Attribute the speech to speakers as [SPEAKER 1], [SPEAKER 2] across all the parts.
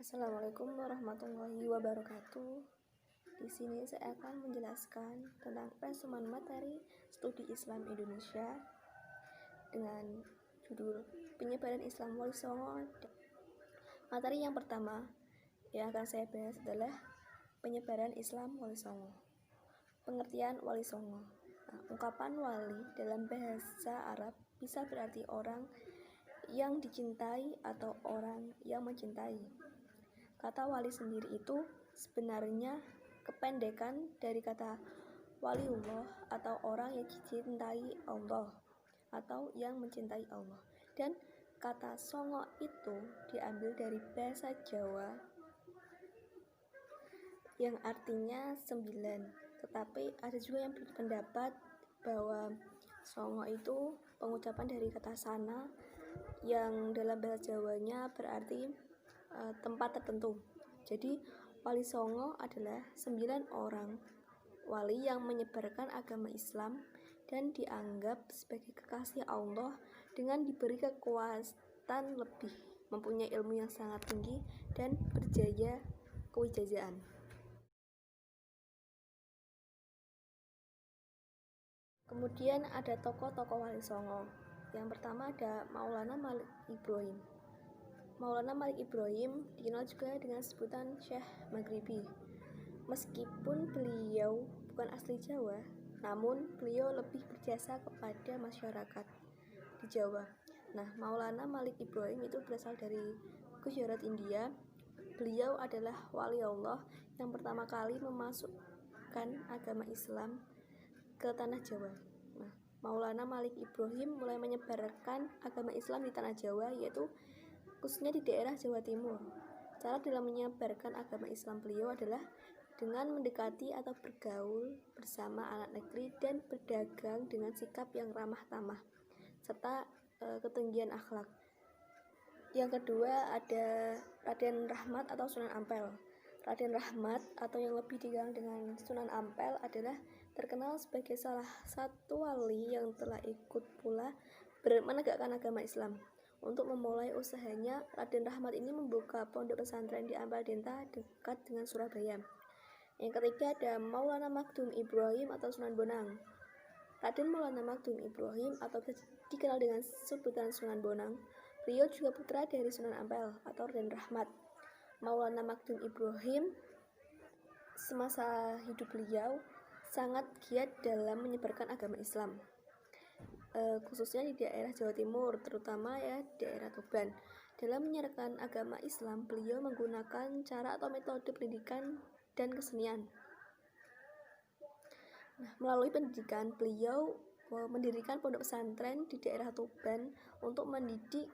[SPEAKER 1] Assalamualaikum warahmatullahi wabarakatuh. Di sini saya akan menjelaskan tentang resumen materi studi Islam Indonesia dengan judul Penyebaran Islam Wali Songo. Materi yang pertama yang akan saya bahas adalah penyebaran Islam Wali Songo. Pengertian Wali Songo. Ungkapan wali dalam bahasa Arab bisa berarti orang yang dicintai atau orang yang mencintai. Kata wali sendiri itu sebenarnya kependekan dari kata waliullah atau orang yang dicintai Allah atau yang mencintai Allah. Dan kata songo itu diambil dari bahasa Jawa yang artinya 9. Tetapi ada juga yang berpendapat bahwa songo itu pengucapan dari kata sana yang dalam bahasa Jawanya berarti tempat tertentu. Jadi wali songo adalah 9 orang wali yang menyebarkan agama Islam dan dianggap sebagai kekasih Allah dengan diberi kekuatan lebih, mempunyai ilmu yang sangat tinggi dan berjaya kewijayaan. Kemudian ada tokoh-tokoh wali songo. Yang pertama ada Maulana Malik Ibrahim. Maulana Malik Ibrahim dikenal juga dengan sebutan Syekh Maghribi. Meskipun beliau bukan asli Jawa, namun beliau lebih berjasa kepada masyarakat di Jawa. Nah, Maulana Malik Ibrahim itu berasal dari Gujarat, India. Beliau adalah wali Allah yang pertama kali memasukkan agama Islam ke tanah Jawa. Nah, Maulana Malik Ibrahim mulai menyebarkan agama Islam di tanah Jawa, yaitu khususnya di daerah Jawa Timur. Cara dalam menyebarkan agama Islam beliau adalah dengan mendekati atau bergaul bersama anak negeri dan berdagang dengan sikap yang ramah tamah serta ketinggian akhlak. Yang kedua ada Raden Rahmat atau Sunan Ampel. Raden Rahmat atau yang lebih dikenal dengan Sunan Ampel adalah terkenal sebagai salah satu wali yang telah ikut pula menegakkan agama Islam. Untuk memulai usahanya, Raden Rahmat ini membuka pondok pesantren di Ampel Denta dekat dengan Surabaya. Yang ketiga ada Maulana Maghdum Ibrahim atau Sunan Bonang. Raden Maulana Maghdum Ibrahim atau dikenal dengan sebutan Sunan Bonang. Beliau juga putra dari Sunan Ampel atau Raden Rahmat. Maulana Maghdum Ibrahim semasa hidup beliau sangat giat dalam menyebarkan agama Islam. Khususnya di daerah Jawa Timur, terutama ya daerah Tuban. Dalam menyebarkan agama Islam, beliau menggunakan cara atau metode pendidikan dan kesenian. Melalui pendidikan, beliau mendirikan pondok pesantren di daerah Tuban untuk mendidik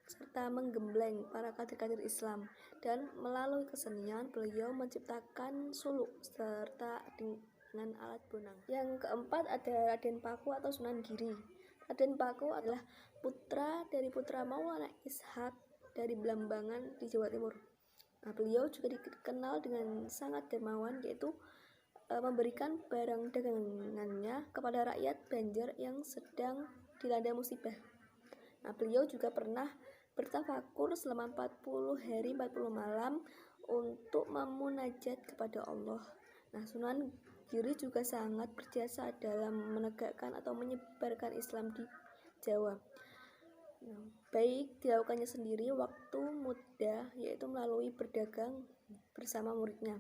[SPEAKER 1] serta menggembleng para kader-kader Islam. Dan melalui kesenian, beliau menciptakan suluk serta dengan alat bonang. Yang keempat ada Raden Paku atau Sunan Giri. Raden Paku adalah putra dari putra Maulana Ishak dari Blambangan di Jawa Timur. Nah, beliau juga dikenal dengan sangat dermawan, yaitu memberikan barang dagangannya kepada rakyat Banjar yang sedang dilanda musibah. Nah, beliau juga pernah bertafakur selama 40 hari 40 malam untuk memunajat kepada Allah. Nah, Sunan Giri juga sangat berjasa dalam menegakkan atau menyebarkan Islam di Jawa. Baik dilakukannya sendiri waktu muda, yaitu melalui berdagang bersama muridnya.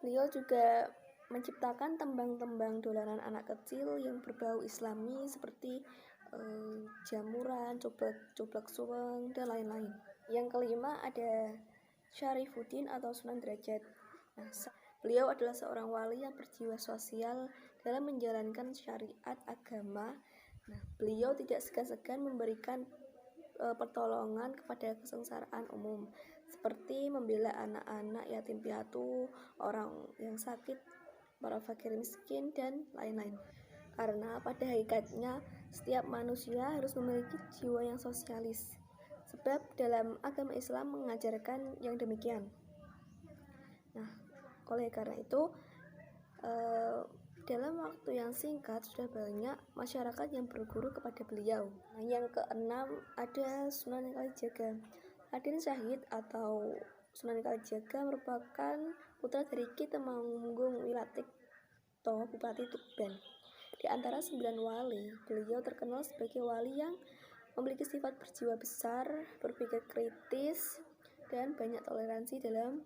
[SPEAKER 1] Beliau juga menciptakan tembang-tembang dolanan anak kecil yang berbau Islami seperti jamuran, coblak suweng, dan lain-lain. Yang kelima ada Syarifuddin atau Sunan Derajat. Nah, beliau adalah seorang wali yang berjiwa sosial dalam menjalankan syariat agama. Nah, beliau tidak segan-segan memberikan pertolongan kepada kesengsaraan umum, seperti membela anak-anak yatim piatu, orang yang sakit, para fakir miskin, dan lain-lain. Karena pada hakikatnya setiap manusia harus memiliki jiwa yang sosialis. Sebab dalam agama Islam mengajarkan yang demikian. Nah, oleh karena itu Dalam waktu yang singkat sudah banyak masyarakat yang berguru kepada beliau. Nah, yang keenam ada Sunan Kalijaga. Raden Syahid atau Sunan Kalijaga merupakan putra dari Ki Temanggung Wilatikto, Bupati Tuban. Di antara 9 wali, beliau terkenal sebagai wali yang memiliki sifat berjiwa besar, berpikir kritis, dan banyak toleransi dalam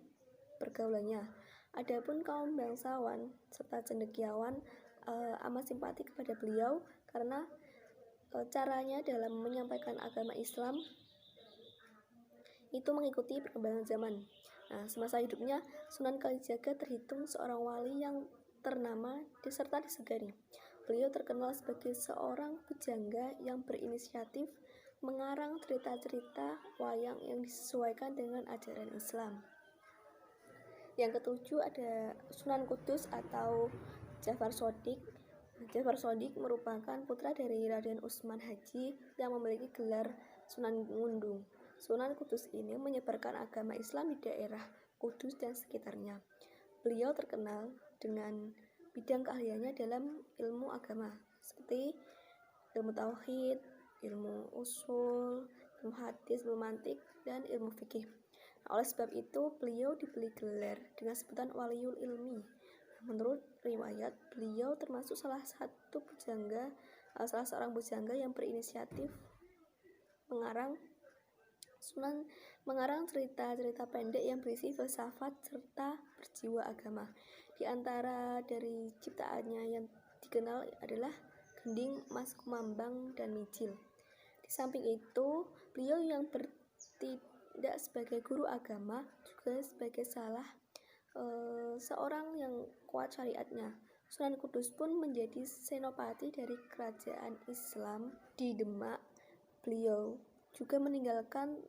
[SPEAKER 1] pergaulannya. Adapun kaum bangsawan serta cendekiawan amat simpati kepada beliau karena caranya dalam menyampaikan agama Islam itu mengikuti perkembangan zaman. Nah, semasa hidupnya Sunan Kalijaga terhitung seorang wali yang ternama serta disegani. Beliau terkenal sebagai seorang pujangga yang berinisiatif mengarang cerita-cerita wayang yang disesuaikan dengan ajaran Islam. Yang ketujuh ada Sunan Kudus atau Jafar Shodiq. Jafar Shodiq merupakan putra dari Raden Utsman Haji yang memiliki gelar Sunan Ngunjung. Sunan Kudus ini menyebarkan agama Islam di daerah Kudus dan sekitarnya. Beliau terkenal dengan bidang keahliannya dalam ilmu agama seperti ilmu tauhid, ilmu usul, ilmu hadis, ilmu mantik, dan ilmu fikih. Oleh sebab itu, beliau diberi gelar dengan sebutan Waliul Ilmi. Menurut riwayat, beliau termasuk salah seorang bujangga yang berinisiatif mengarang cerita-cerita pendek yang berisi filsafat serta berjiwa agama. Di antara dari ciptaannya yang dikenal adalah Gending, Mas Kumambang, dan Mijil. Di samping itu, beliau yang tidak sebagai guru agama juga sebagai seorang yang kuat syariatnya. Sunan Kudus pun menjadi senopati dari kerajaan Islam di Demak. Beliau juga meninggalkan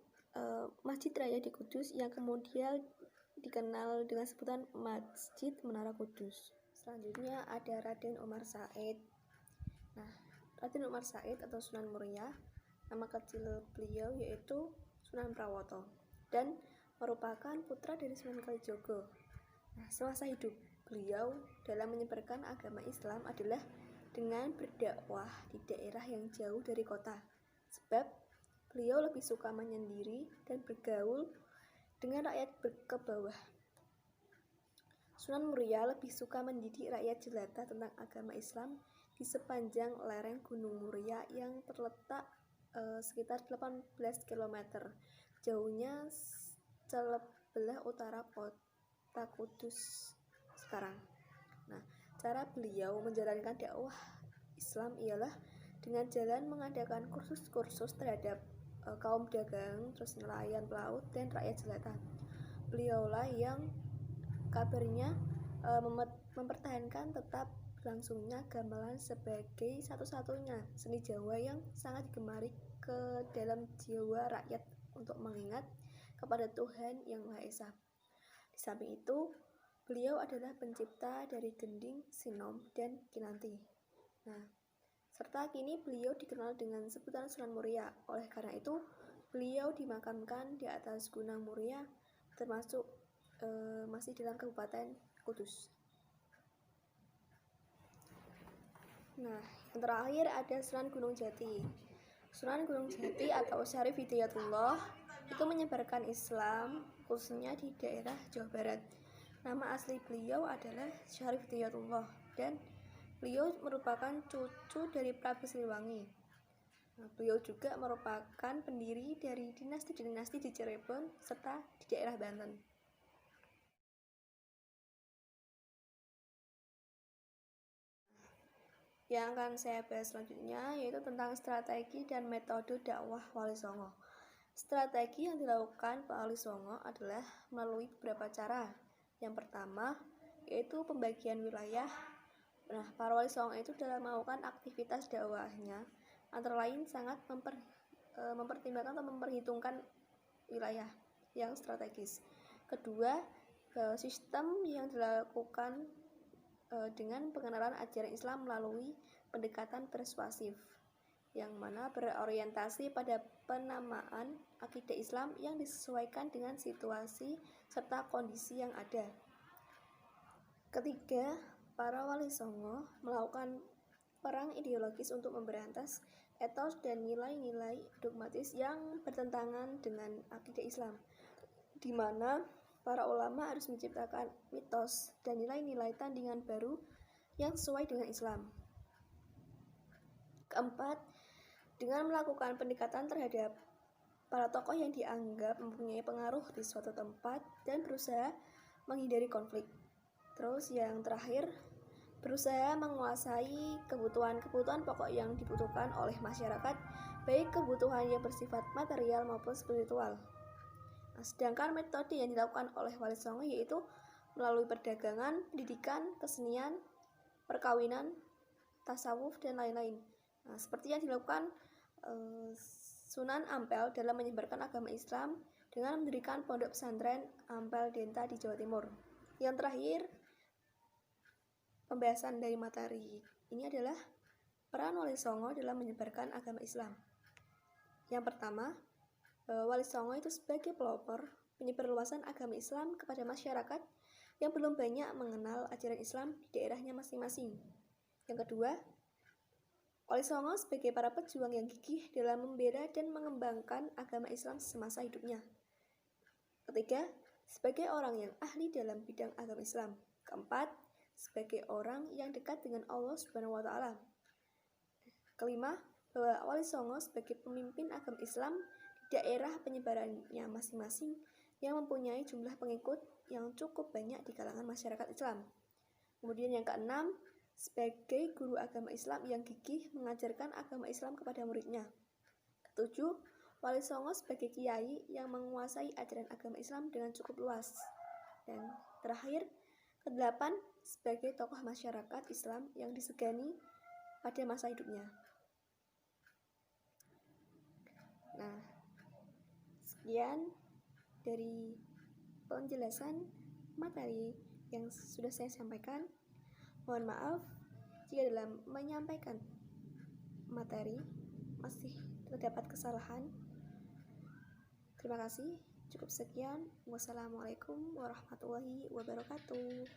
[SPEAKER 1] Masjid Raya di Kudus yang kemudian dikenal dengan sebutan Masjid Menara Kudus. Selanjutnya ada Raden Omar Said. Nah, Raden Omar Said atau Sunan Muria, nama kecil beliau yaitu Sunan Prawoto dan merupakan putra dari Sunan Kalijogo. Nah, semasa hidup beliau dalam menyebarkan agama Islam adalah dengan berdakwah di daerah yang jauh dari kota. Sebab beliau lebih suka menyendiri dan bergaul dengan rakyat ke bawah. Sunan Muria lebih suka mendidik rakyat jelata tentang agama Islam di sepanjang lereng Gunung Muria yang terletak sekitar 18 km jauhnya sebelah utara kota Kudus sekarang. Nah, cara beliau menjalankan dakwah Islam ialah dengan jalan mengadakan kursus-kursus terhadap kaum dagang, terus nelayan pelaut dan rakyat jelata. Beliaulah yang kabarnya mempertahankan tetap berlangsungnya gamelan sebagai satu-satunya seni Jawa yang sangat digemari ke dalam jiwa rakyat untuk mengingat kepada Tuhan Yang Maha Esa. Di samping itu, beliau adalah pencipta dari Gending, Sinom, dan Kinanti. Nah, serta kini beliau dikenal dengan sebutan Sunan Muria. Oleh karena itu, beliau dimakamkan di atas Gunung Muria, termasuk masih dalam Kabupaten Kudus. Nah, yang terakhir ada Sunan Gunung Jati. Sunan Gunung Jati atau Syarif Hidayatullah itu menyebarkan Islam khususnya di daerah Jawa Barat. Nama asli beliau adalah Syarif Hidayatullah dan beliau merupakan cucu dari Prabu Siliwangi. Nah, beliau juga merupakan pendiri dari dinasti-dinasti di Cirebon serta di daerah Banten. Yang akan saya bahas selanjutnya yaitu tentang strategi dan metode dakwah Wali Songo. Strategi yang dilakukan Pak Wali Songo adalah melalui beberapa cara. Yang pertama yaitu pembagian wilayah. Nah, para Wali Songo itu dalam melakukan aktivitas dakwahnya antara lain sangat mempertimbangkan atau memperhitungkan wilayah yang strategis. Kedua, sistem yang dilakukan dengan pengenalan ajaran Islam melalui pendekatan persuasif yang mana berorientasi pada penamaan akidah Islam yang disesuaikan dengan situasi serta kondisi yang ada. Ketiga, para wali songo melakukan perang ideologis untuk memberantas etos dan nilai-nilai dogmatis yang bertentangan dengan akidah Islam, di mana para ulama harus menciptakan mitos dan nilai-nilai tandingan baru yang sesuai dengan Islam. Keempat, dengan melakukan pendekatan terhadap para tokoh yang dianggap mempunyai pengaruh di suatu tempat dan berusaha menghindari konflik. Terus yang terakhir, berusaha menguasai kebutuhan-kebutuhan pokok yang dibutuhkan oleh masyarakat, baik kebutuhan yang bersifat material maupun spiritual. Nah, sedangkan metode yang dilakukan oleh Wali Songo yaitu melalui perdagangan, pendidikan, kesenian, perkawinan, tasawuf, dan lain-lain. Nah, seperti yang dilakukan Sunan Ampel dalam menyebarkan agama Islam dengan mendirikan pondok pesantren Ampel Denta di Jawa Timur. Yang terakhir, pembahasan dari materi ini adalah peran Wali Songo dalam menyebarkan agama Islam. Yang pertama, Wali Songo itu sebagai pelopor penyebar luasan agama Islam kepada masyarakat yang belum banyak mengenal ajaran Islam di daerahnya masing-masing. Yang kedua, Wali Songo sebagai para pejuang yang gigih dalam membela dan mengembangkan agama Islam semasa hidupnya. Ketiga, sebagai orang yang ahli dalam bidang agama Islam. Keempat, sebagai orang yang dekat dengan Allah Subhanahu wa Ta'ala. Kelima, bahwa Wali Songo sebagai pemimpin agama Islam di daerah penyebarannya masing-masing yang mempunyai jumlah pengikut yang cukup banyak di kalangan masyarakat Islam. Kemudian yang keenam, sebagai guru agama Islam yang gigih mengajarkan agama Islam kepada muridnya. Ketujuh, Wali Songo sebagai kiai yang menguasai ajaran agama Islam dengan cukup luas. Dan terakhir, kedelapan, sebagai tokoh masyarakat Islam yang disegani pada masa hidupnya. Nah, sekian dari penjelasan materi yang sudah saya sampaikan. Mohon maaf jika dalam menyampaikan materi masih terdapat kesalahan. Terima kasih. Cukup sekian. Wassalamualaikum warahmatullahi wabarakatuh.